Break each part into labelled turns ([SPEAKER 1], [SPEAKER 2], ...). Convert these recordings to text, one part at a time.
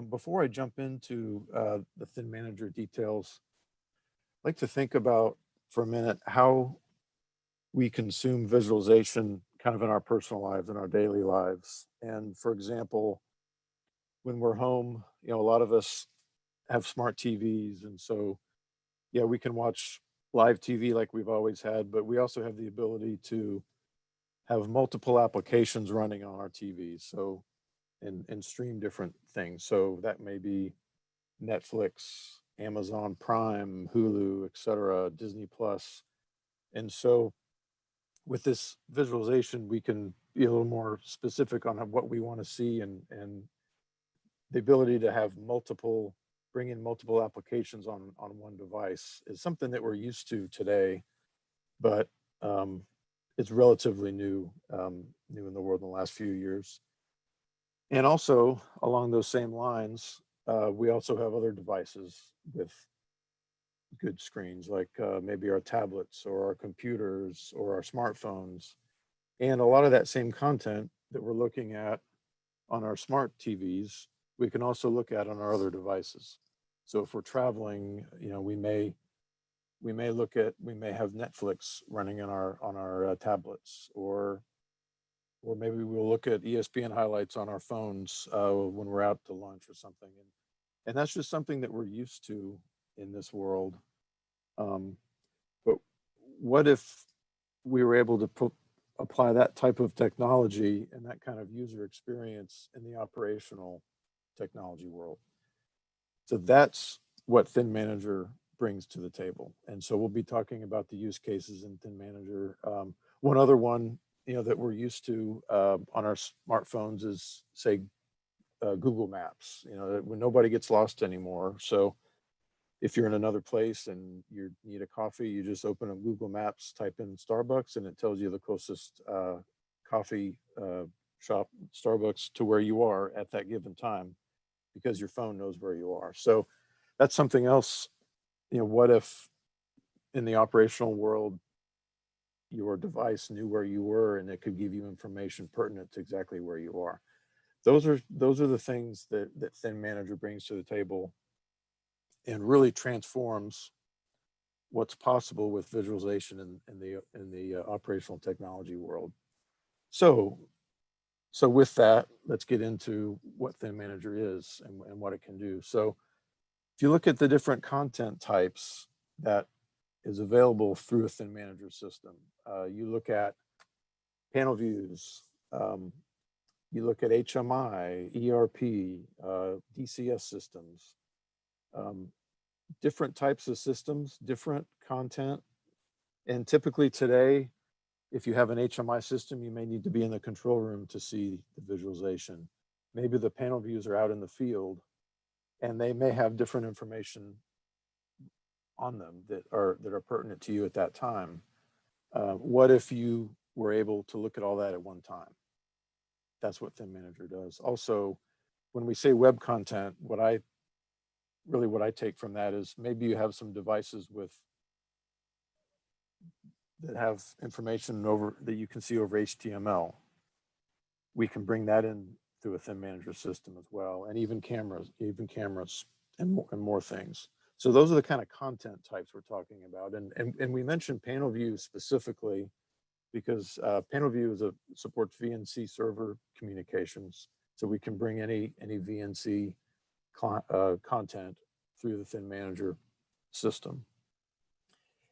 [SPEAKER 1] Before I jump into the ThinManager details, I'd like to think about for a minute how we consume visualization kind of in our personal lives, in our daily lives. And for example, when we're home, a lot of us have smart TVs. And so, yeah, we can watch live TV like we've always had, but we also have the ability to have multiple applications running on our TVs. So, and stream different things. So that may be Netflix, Amazon Prime, Hulu, etc., Disney Plus. And so with this visualization, we can be a little more specific on what we want to see, and the ability to have bring in multiple applications on one device is something that we're used to today, but it's relatively new in the world in the last few years. And also along those same lines, we also have other devices with good screens, like maybe our tablets or our computers or our smartphones. And a lot of that same content that we're looking at on our smart TVs, we can also look at on our other devices. So if we're traveling, we may have Netflix running on our tablets, or maybe we'll look at ESPN highlights on our phones when we're out to lunch or something. And that's just something that we're used to in this world. But what if we were able to apply that type of technology and that kind of user experience in the operational technology world? So that's what ThinManager brings to the table. And so we'll be talking about the use cases in ThinManager. One other one, that we're used to on our smartphones is, say, Google Maps. When nobody gets lost anymore. So if you're in another place and you need a coffee, you just open up Google Maps, type in Starbucks, and it tells you the closest coffee shop, Starbucks, to where you are at that given time, because your phone knows where you are. So that's something else. What if in the operational world, your device knew where you were and it could give you information pertinent to exactly where you are? Those are the things that ThinManager brings to the table and really transforms what's possible with visualization in the operational technology world. So with that, let's get into what ThinManager is and what it can do. So if you look at the different content types that is available through a ThinManager system, you look at panel views, you look at HMI, ERP, DCS systems, different types of systems, different content. And typically today, if you have an HMI system, you may need to be in the control room to see the visualization. Maybe the panel views are out in the field and they may have different information on them that are pertinent to you at that time. What if you were able to look at all that at one time? That's what ThinManager does. Also, when we say web content, what I take from that is maybe you have some devices that have information that you can see over HTML. We can bring that in through a ThinManager system as well, and even cameras and more things. So those are the kind of content types we're talking about. And we mentioned panel view specifically because panel view supports VNC server communications. So we can bring any VNC content through the ThinManager system.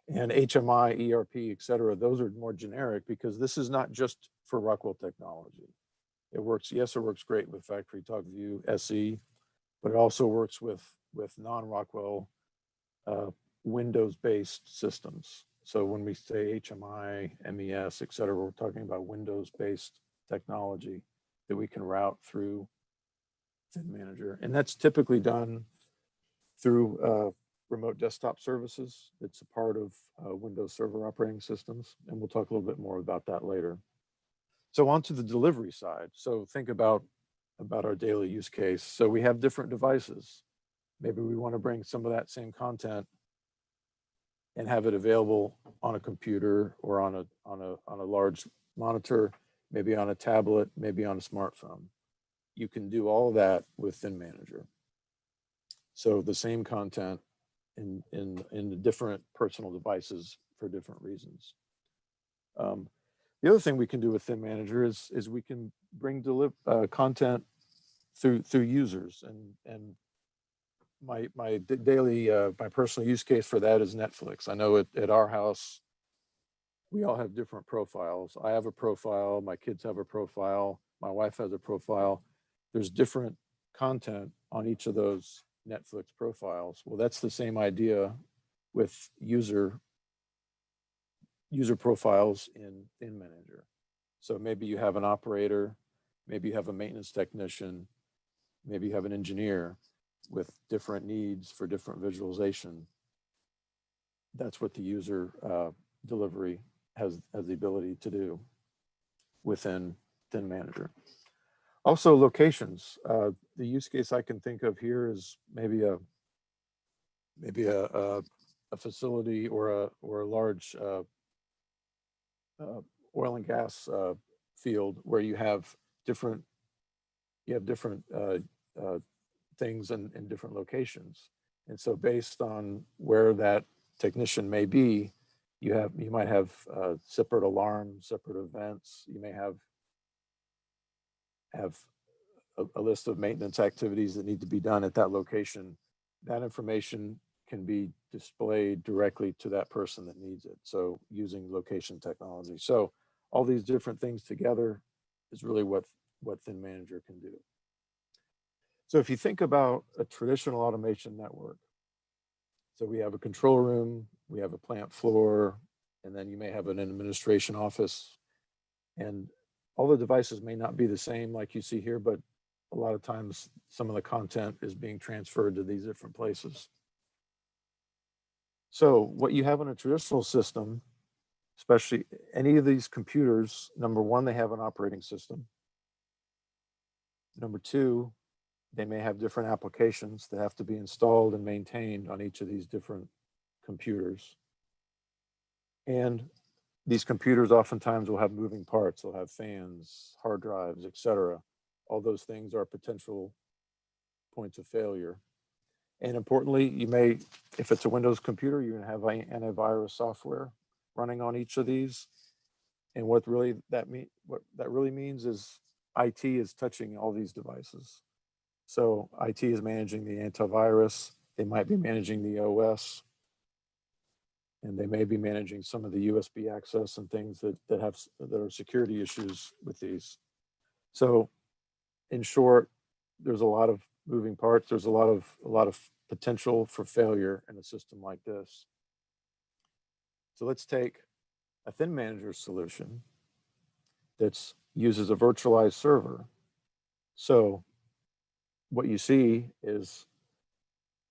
[SPEAKER 1] And HMI, ERP, et cetera, those are more generic because this is not just for Rockwell technology. It works great with Factory Talk View SE, but it also works with non-Rockwell Windows-based systems. So when we say HMI, MES, et cetera, we're talking about Windows-based technology that we can route through ThinManager. And that's typically done through remote desktop services. It's a part of Windows Server operating systems. And we'll talk a little bit more about that later. So on to the delivery side. So think about our daily use case. So we have different devices. Maybe we want to bring some of that same content and have it available on a computer or on a large monitor, maybe on a tablet, maybe on a smartphone. you can do all that with ThinManager. So the same content in the different personal devices for different reasons. The other thing we can do with ThinManager is we can bring content through users, and my daily my personal use case for that is Netflix. I know at our house we all have different profiles. I have a profile, my kids have a profile, my wife has a profile. There's different content on each of those Netflix profiles. Well, that's the same idea with user profiles in ThinManager. So maybe you have an operator, maybe you have a maintenance technician, maybe you have an engineer with different needs for different visualization. That's what the user delivery has the ability to do within ThinManager. Also, locations. The use case I can think of here is maybe a facility or a large oil and gas field where you have different things in different locations, and so based on where that technician may be, you might have separate alarms, separate events. You may have a list of maintenance activities that need to be done at that location. That information can be displayed directly to that person that needs it. So using location technology. So all these different things together is really what ThinManager can do. So if you think about a traditional automation network, so we have a control room, we have a plant floor, and then you may have an administration office. And all the devices may not be the same like you see here, but a lot of times some of the content is being transferred to these different places. So what you have in a traditional system, especially any of these computers, number one, they have an operating system. Number two, they may have different applications that have to be installed and maintained on each of these different computers. And these computers oftentimes will have moving parts. They'll have fans, hard drives, etc. All those things are potential points of failure. And importantly, you may, if it's a Windows computer, you're going to have antivirus software running on each of these. And what that really means is IT is touching all these devices. So IT is managing the antivirus. They might be managing the OS, and they may be managing some of the USB access and things that are security issues with these. So, in short, there's a lot of moving parts. There's a lot of potential for failure in a system like this. So let's take a ThinManager solution that uses a virtualized server. So what you see is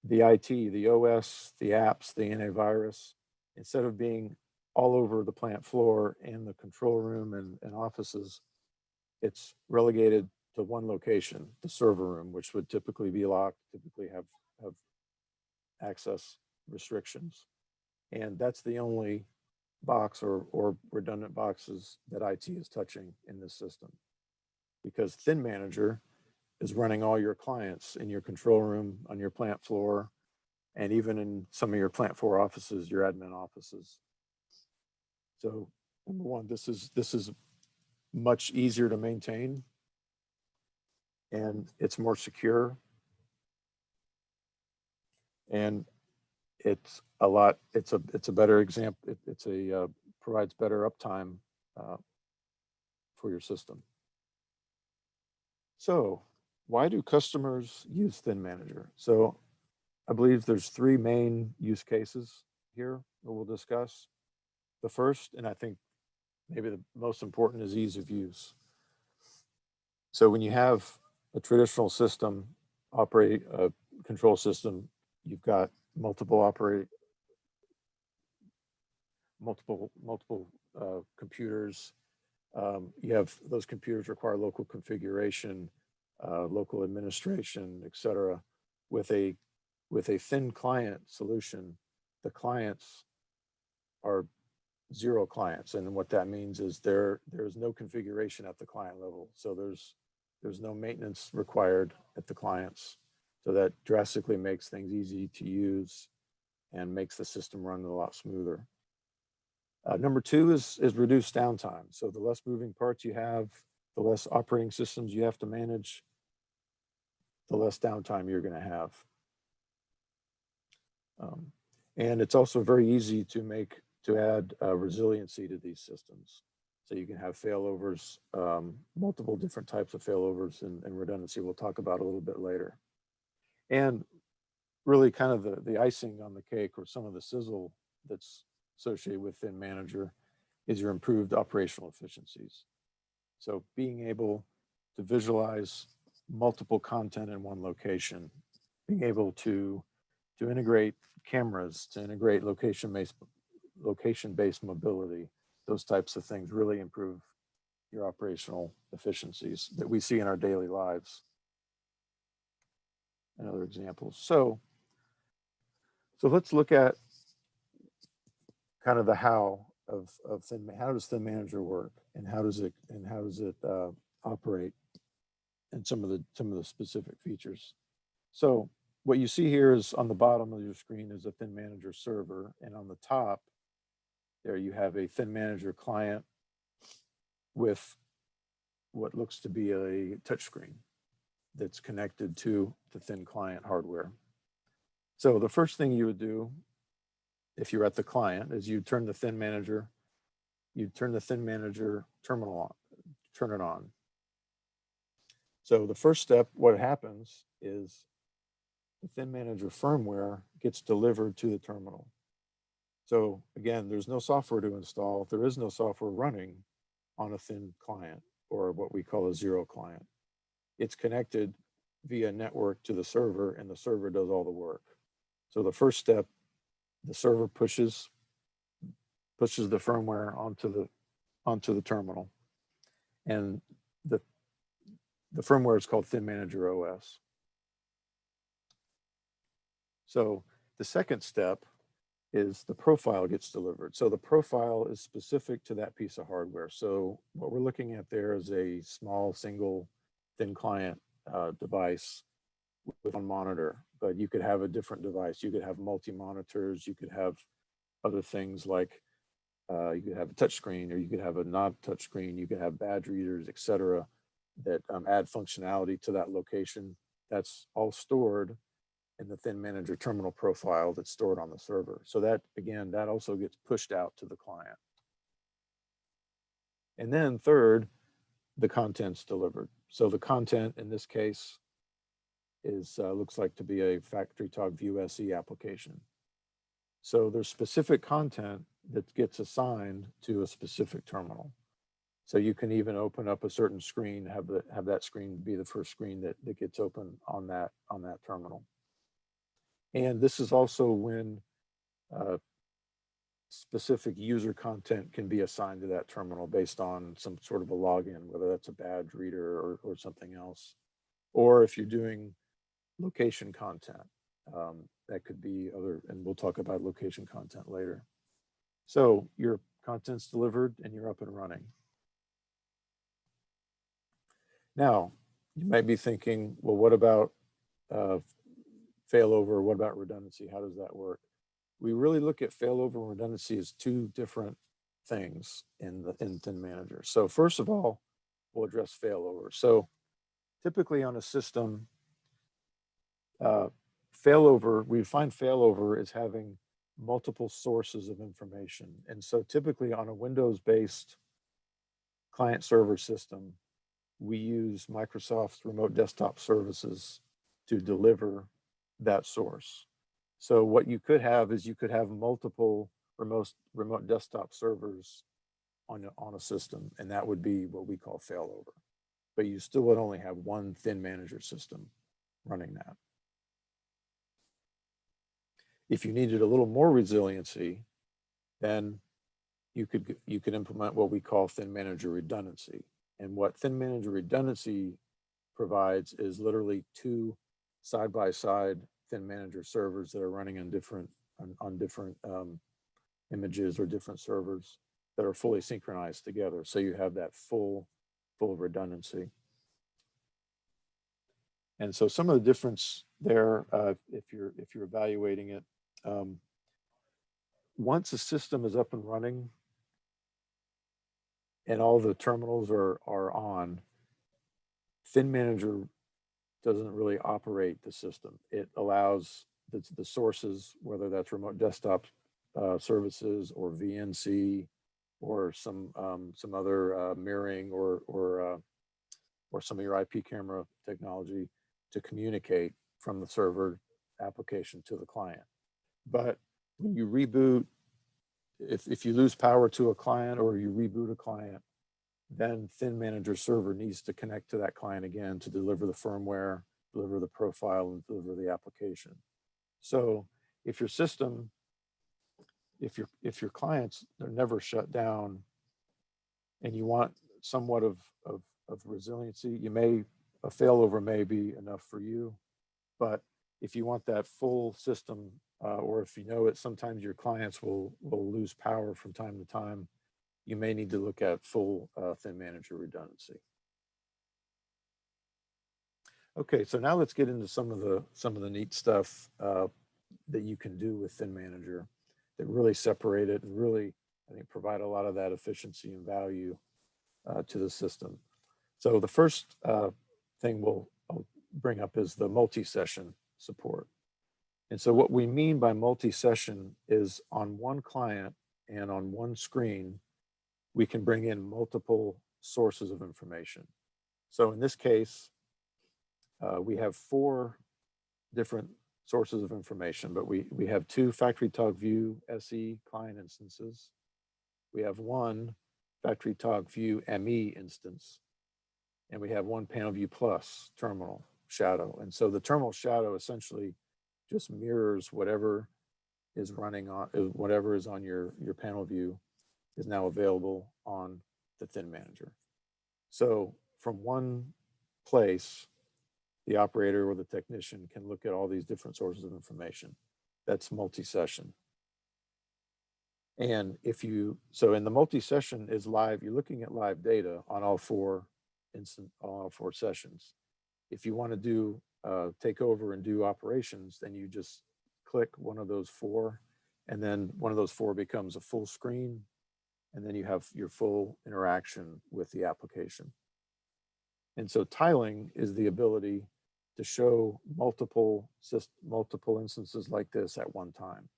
[SPEAKER 1] the IT, the OS, the apps, the antivirus, instead of being all over the plant floor and the control room and offices, it's relegated to one location, the server room, which would typically be locked, typically have access restrictions. And that's the only box or redundant boxes that IT is touching in this system. Because ThinManager is running all your clients in your control room, on your plant floor, and even in some of your plant floor offices, your admin offices. So number one, this is much easier to maintain, and it's more secure, and it's a better example. Provides better uptime for your system. So why do customers use ThinManager? So I believe there's three main use cases here that we'll discuss. The first, and I think maybe the most important, is ease of use. So when you have a traditional system, control system, you've got multiple computers. You have those computers require local configuration, local administration, etc. With a thin client solution, the clients are zero clients, and what that means is there's no configuration at the client level. So there's There's no maintenance required at the clients. So that drastically makes things easy to use and makes the system run a lot smoother. Number two is reduced downtime. So the less moving parts you have, the less operating systems you have to manage, the less downtime you're going to have. And it's also very easy to add resiliency to these systems. So you can have failovers, multiple different types of failovers and redundancy we'll talk about a little bit later. And really kind of the icing on the cake, or some of the sizzle that's associated with ThinManager, is your improved operational efficiencies. So being able to visualize multiple content in one location, being able to integrate cameras, to integrate location-based mobility, those types of things really improve your operational efficiencies that we see in our daily lives. And other examples. So let's look at kind of the how of how does ThinManager work, and how does it operate, and some of the specific features. So what you see here is on the bottom of your screen is a ThinManager server, and on the top there you have a ThinManager client with what looks to be a touchscreen that's connected to the Thin client hardware. So the first thing you would do if you're at the client is you turn the ThinManager terminal on, turn it on. So the first step, what happens is the ThinManager firmware gets delivered to the terminal. So again, there's no software to install. There is no software running on a Thin client, or what we call a zero client. It's connected via network to the server, and the server does all the work. So the first step, the server pushes the firmware onto the terminal, and the firmware is called ThinManager OS. So the second step is the profile gets delivered. So the profile is specific to that piece of hardware. So what we're looking at there is a small single Thin client device with one monitor, but you could have a different device. You could have multi-monitors. You could have other things like you could have a touch screen, or you could have a non-touch screen. You could have badge readers, etc., that add functionality to that location. That's all stored in the ThinManager terminal profile that's stored on the server. So that, again, that also gets pushed out to the client. And then third, the content's delivered. So the content in this case is looks like to be a FactoryTalk View SE application. So there's specific content that gets assigned to a specific terminal. So you can even open up a certain screen, have that screen be the first screen that gets open on that terminal. And this is also when specific user content can be assigned to that terminal based on some sort of a login, whether that's a badge reader or something else. Or if you're doing location content, that could be other, and we'll talk about location content later. So your content's delivered and you're up and running. Now, you might be thinking, well, what about failover? What about redundancy? How does that work? We really look at failover and redundancy as two different things in ThinManager. So first of all, we'll address failover. So typically on a system, failover, we find failover is having multiple sources of information. And so typically on a Windows-based client-server system, we use Microsoft's remote desktop services to deliver that source. So what you could have is you could have multiple remote desktop servers on a system, and that would be what we call failover. But you still would only have one ThinManager system running that. If you needed a little more resiliency, then you could implement what we call ThinManager redundancy. And what ThinManager redundancy provides is literally two side-by-side ThinManager servers that are running on different images or different servers that are fully synchronized together. So you have that full redundancy. And so some of the difference there, if you're evaluating it, once a system is up and running and all the terminals are on, ThinManager doesn't really operate the system. It allows the sources, whether that's remote desktop services or VNC or some other mirroring or some of your IP camera technology, to communicate from the server application to the client. But when you reboot, if you lose power to a client or you reboot a client, then ThinManager server needs to connect to that client again to deliver the firmware, deliver the profile, and deliver the application. So if your system, if your clients are never shut down and you want somewhat of resiliency, a failover may be enough for you. But if you want that full system, or if you know it, sometimes your clients will lose power from time to time, you may need to look at full ThinManager redundancy. Okay, so now let's get into some of the neat stuff that you can do with ThinManager that really separate it and really, I think, provide a lot of that efficiency and value to the system. So the first thing I'll bring up is the multi-session support. And so what we mean by multi-session is on one client and on one screen, we can bring in multiple sources of information. So in this case, we have 4 different sources of information, but we have 2 FactoryTalk View SE client instances. We have 1 FactoryTalk View ME instance, and we have 1 PanelView Plus terminal shadow. And so the terminal shadow essentially just mirrors whatever is running on, whatever is on your panel view is now available on the ThinManager. So from one place, the operator or the technician can look at all these different sources of information. That's multi-session. And so in the multi-session is live, you're looking at live data on all 4 sessions. If you want to do take over and do operations, then you just click one of those 4, and then one of those 4 becomes a full screen, and then you have your full interaction with the application. And so tiling is the ability to show multiple instances like this at one time.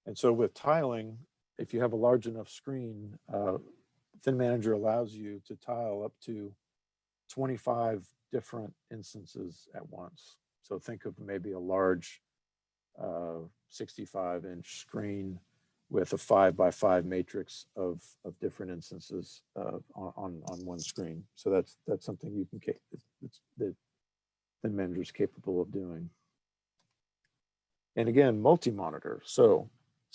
[SPEAKER 1] And so with tiling, if you have a large enough screen, ThinManager allows you to tile up to 25 different instances at once. So think of maybe a large 65-inch screen with a 5x5 matrix of different instances on one screen. So that's something you can that ThinManager is capable of doing. And again, multi-monitor. So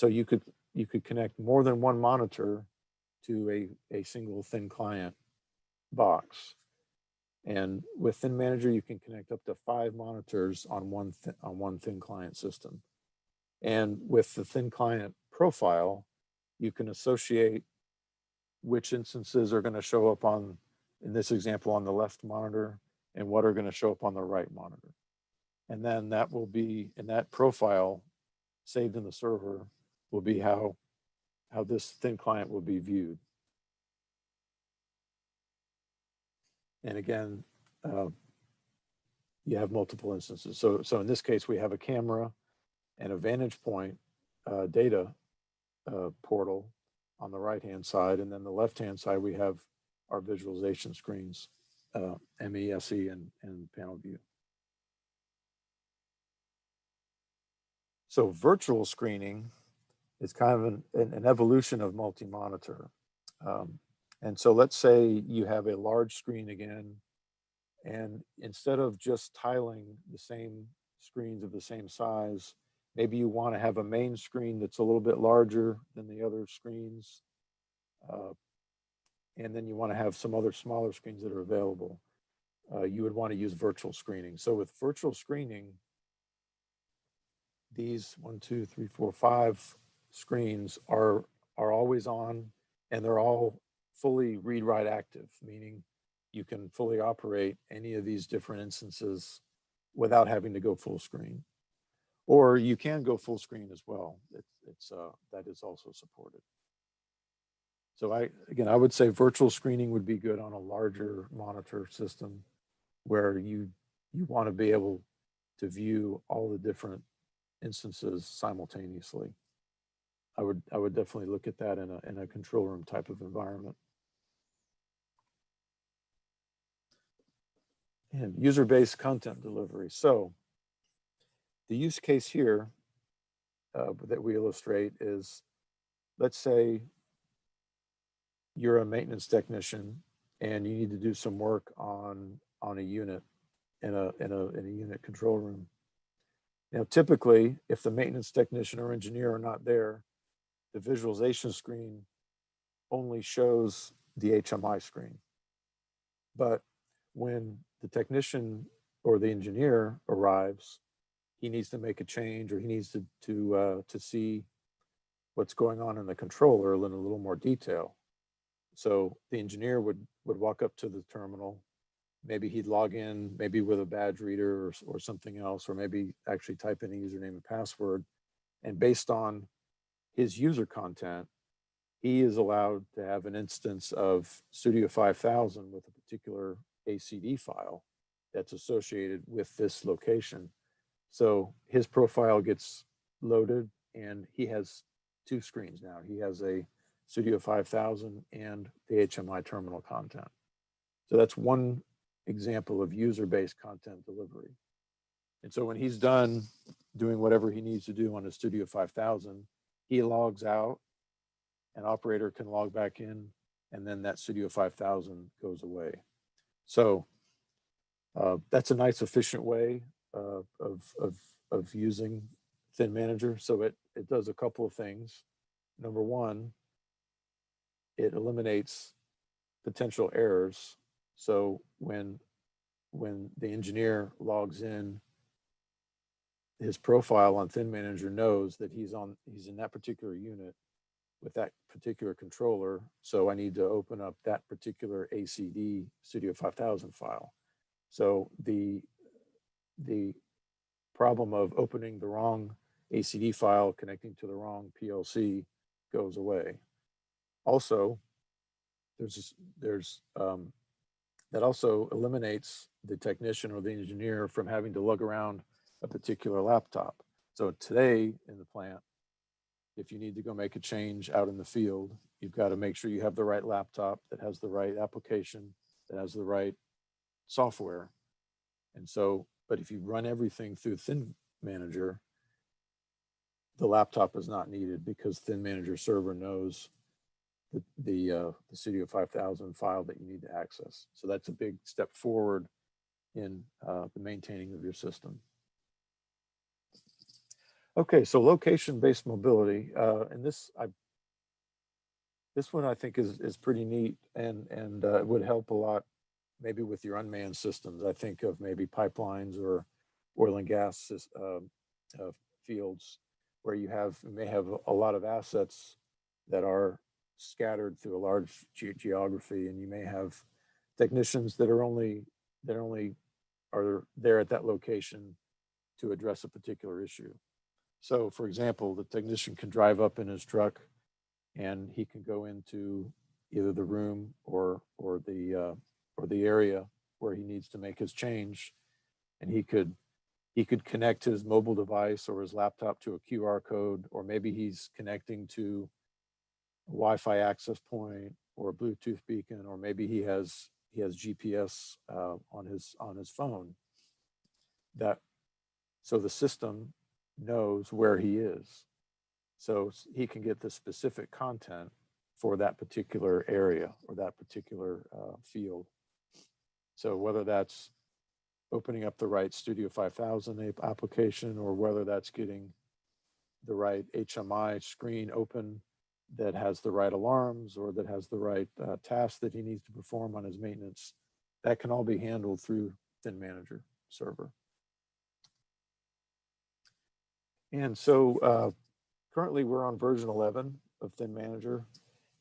[SPEAKER 1] you could connect more than one monitor to a single thin client box. And with ThinManager, you can connect up to 5 monitors on one thin client system. And with the thin client profile, you can associate which instances are going to show up on, in this example, on the left monitor, and what are going to show up on the right monitor. And then that will be, in that profile saved in the server, will be how this thin client will be viewed. And again, you have multiple instances. So in this case, we have a camera and a vantage point data portal on the right-hand side. And then the left-hand side, we have our visualization screens, ME, SE, and panel view. So virtual screening is kind of an evolution of multi-monitor. And so let's say you have a large screen again, and instead of just tiling the same screens of the same size, maybe you want to have a main screen that's a little bit larger than the other screens. And then you want to have some other smaller screens that are available. You would want to use virtual screening. So with virtual screening, these 1, 2, 3, 4, 5 screens are always on, and they're all fully read-write active, meaning you can fully operate any of these different instances without having to go full screen. Or you can go full screen as well. That is also supported. So I would say virtual screening would be good on a larger monitor system where you want to be able to view all the different instances simultaneously. I would definitely look at that in a control room type of environment. And user-based content delivery. So the use case here that we illustrate is, let's say you're a maintenance technician and you need to do some work on a unit in a unit control room. Now, typically, if the maintenance technician or engineer are not there, the visualization screen only shows the HMI screen. But when the technician or the engineer arrives, he needs to make a change, or he needs to see what's going on in the controller in a little more detail. So the engineer would walk up to the terminal. Maybe he'd log in, maybe with a badge reader or something else, or maybe actually type in a username and password. And based on his user content, he is allowed to have an instance of Studio 5000 with a particular ACD file that's associated with this location. So his profile gets loaded and he has two screens now. He has a Studio 5000 and the HMI terminal content. So that's one example of user-based content delivery. And so when he's done doing whatever he needs to do on his Studio 5000, he logs out, an operator can log back in, and then that Studio 5000 goes away. So that's a nice, efficient way of using ThinManager. So it does a couple of things. Number one, it eliminates potential errors. So when the engineer logs in, his profile on ThinManager knows that he's in that particular unit with that particular controller. So I need to open up that particular ACD Studio 5000 file. So the problem of opening the wrong ACD file, connecting to the wrong PLC, goes away. Also, that also eliminates the technician or the engineer from having to lug around a particular laptop. So today in the plant, if you need to go make a change out in the field, you've got to make sure you have the right laptop that has the right application, that has the right software. And so, but if you run everything through ThinManager, the laptop is not needed because ThinManager server knows the Studio 5000 file that you need to access. So that's a big step forward in the maintaining of your system. Okay, so location-based mobility, and this one I think is pretty neat, and it would help a lot maybe with your unmanned systems. I think of maybe pipelines or oil and gas fields where you may have a lot of assets that are scattered through a large geography, and you may have technicians that only are there at that location to address a particular issue. So for example, the technician can drive up in his truck and he can go into either the room or the area where he needs to make his change, and he could connect his mobile device or his laptop to a QR code, or maybe he's connecting to a Wi-Fi access point or a Bluetooth beacon, or maybe he has GPS on his phone. So the system knows where he is, so he can get the specific content for that particular area or that particular field. So whether that's opening up the right Studio 5000 application, or whether that's getting the right HMI screen open that has the right alarms or that has the right tasks that he needs to perform on his maintenance, that can all be handled through ThinManager server. And so currently we're on version 11 of ThinManager,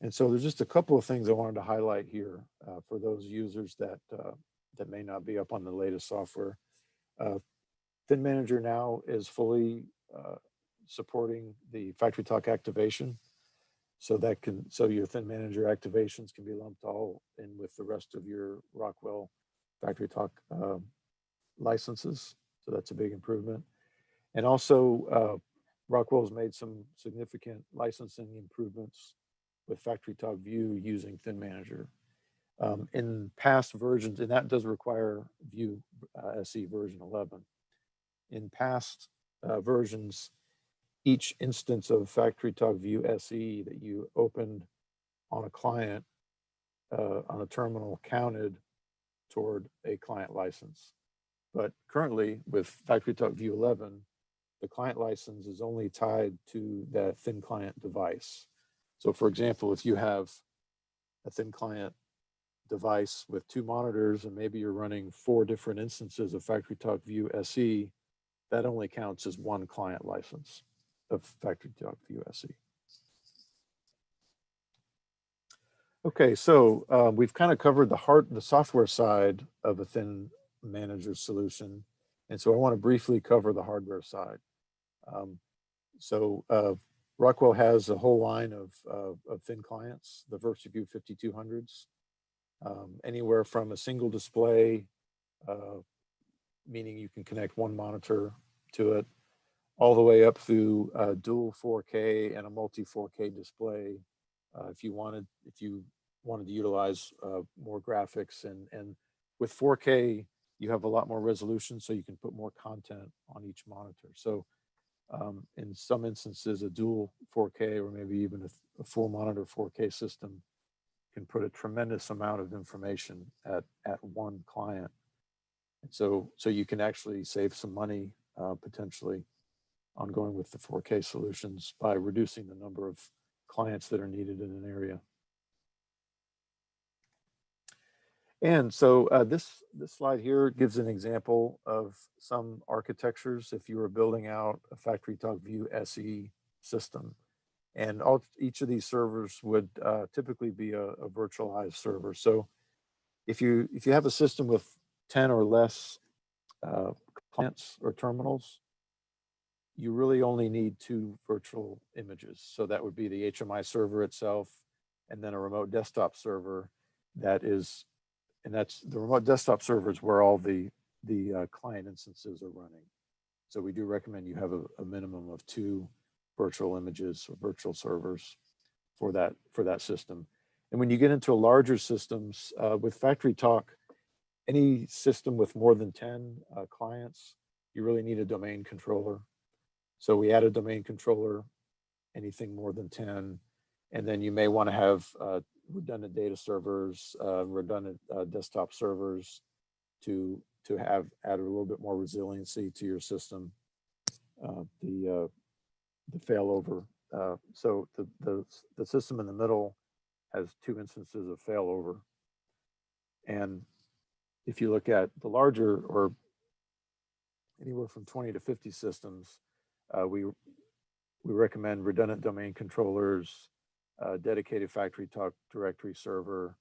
[SPEAKER 1] And so there's just a couple of things I wanted to highlight here for those users that that may not be up on the latest software. ThinManager now is fully supporting the FactoryTalk activation. So your ThinManager activations can be lumped all in with the rest of your Rockwell FactoryTalk licenses. So that's a big improvement. And also, Rockwell's made some significant licensing improvements with FactoryTalk View using ThinManager. In past versions, and that does require View SE version 11. In past versions, each instance of FactoryTalk View SE that you opened on a client, on a terminal, counted toward a client license. But currently, with FactoryTalk View 11, the client license is only tied to that thin client device. So for example, if you have a thin client device with 2 monitors and maybe you're running 4 different instances of FactoryTalk View SE, that only counts as 1 client license of FactoryTalk View SE. Okay, so we've kind of covered the software side of a ThinManager solution, and so I want to briefly cover the hardware side. Rockwell has a whole line of thin clients, the VersaView 5200s, anywhere from a single display, meaning you can connect 1 monitor to it, all the way up through dual 4K and a multi 4K display. If you wanted to utilize more graphics, and with 4K, you have a lot more resolution, so you can put more content on each monitor. So in some instances, a dual 4K or maybe even a 4-monitor 4K system can put a tremendous amount of information at 1 client. And so you can actually save some money potentially on going with the 4K solutions by reducing the number of clients that are needed in an area. And so this slide here gives an example of some architectures if you were building out a FactoryTalk View SE system. And each of these servers would typically be a virtualized server. So if you have a system with 10 or less clients or terminals, you really only need 2 virtual images. So that would be the HMI server itself, and then a remote desktop server that's the remote desktop server is where all the client instances are running. So we do recommend you have a minimum of 2 virtual images or virtual servers for that system. And when you get into larger systems with FactoryTalk, any system with more than 10 clients, you really need a domain controller. So we add a domain controller, anything more than 10, and then you may want to have redundant data servers, redundant desktop servers to add a little bit more resiliency to your system. The failover. So the system in the middle has 2 instances of failover. And if you look at the larger, or anywhere from 20 to 50 systems, we recommend redundant domain controllers, dedicated FactoryTalk directory server,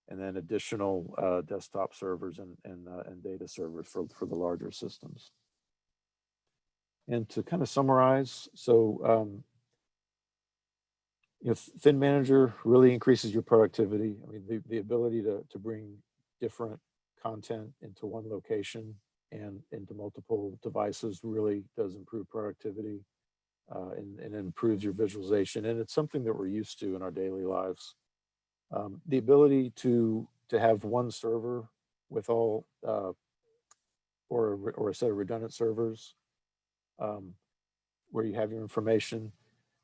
[SPEAKER 1] and then additional desktop servers and data servers for the larger systems. And to kind of summarize, so ThinManager really increases your productivity. I mean, the ability to bring different content into one location and into multiple devices really does improve productivity and improves your visualization. And it's something that we're used to in our daily lives. The ability to have 1 server with all or a set of redundant servers where you have your information,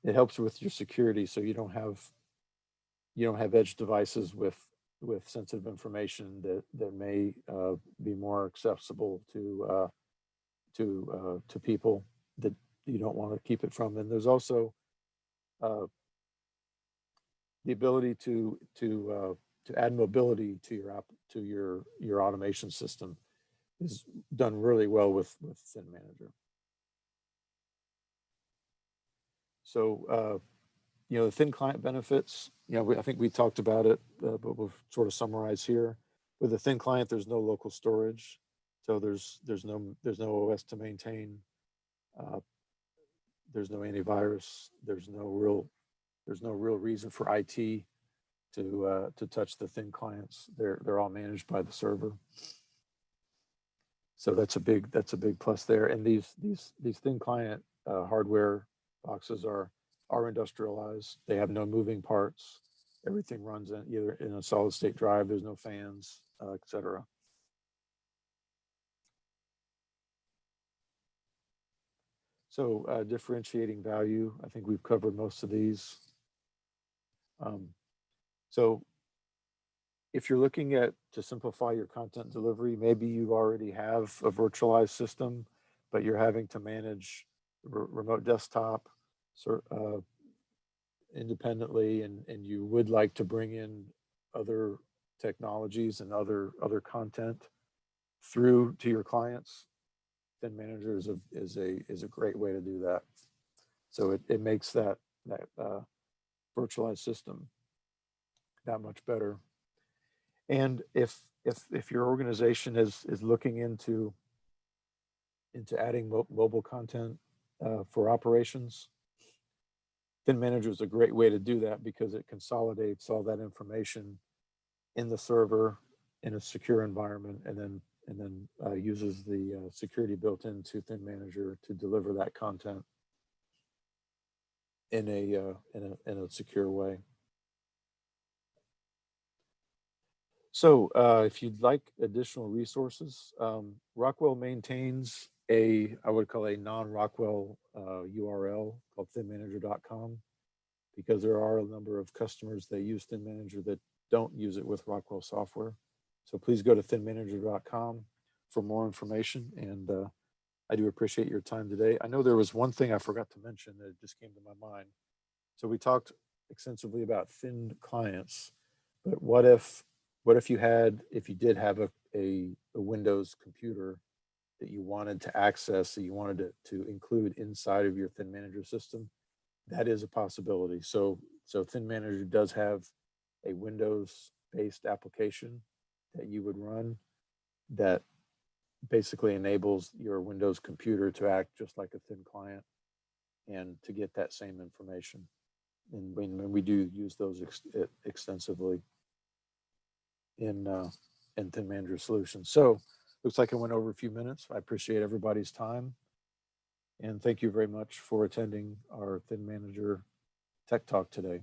[SPEAKER 1] it helps with your security, so you don't have edge devices with sensitive information that may be more accessible to people that you don't want to keep it from. And there's also the ability to add mobility to your automation system is done really well with ThinManager. So the thin client benefits, I think we talked about it, but we'll sort of summarize here. With a thin client, there's no local storage, so there's no OS to maintain. There's no antivirus. There's no real reason for IT to touch the thin clients. They're all managed by the server. So that's a big plus there. And these thin client hardware boxes are industrialized. They have no moving parts. Everything runs either in a solid state drive. There's no fans, etc. So differentiating value, I think we've covered most of these. So if you're looking to simplify your content delivery, maybe you already have a virtualized system, but you're having to manage remote desktop independently, and you would like to bring in other technologies and other content through to your clients. ThinManager is a great way to do that. So it makes that virtualized system that much better. And if your organization is looking into adding mobile content for operations, ThinManager is a great way to do that because it consolidates all that information in the server in a secure environment, and then uses the security built into ThinManager to deliver that content in a secure way. So if you'd like additional resources, Rockwell maintains I would call a non-Rockwell URL called thinmanager.com, because there are a number of customers that use ThinManager that don't use it with Rockwell software. So please go to thinmanager.com for more information. And I do appreciate your time today. I know there was one thing I forgot to mention that just came to my mind. So we talked extensively about thin clients, but what if you did have a Windows computer that you wanted to access, that you wanted to include inside of your ThinManager system? That is a possibility. So ThinManager does have a Windows-based application that you would run that basically enables your Windows computer to act just like a thin client and to get that same information. And we do use those extensively in ThinManager solutions. So looks like I went over a few minutes. I appreciate everybody's time. And thank you very much for attending our ThinManager Tech Talk today.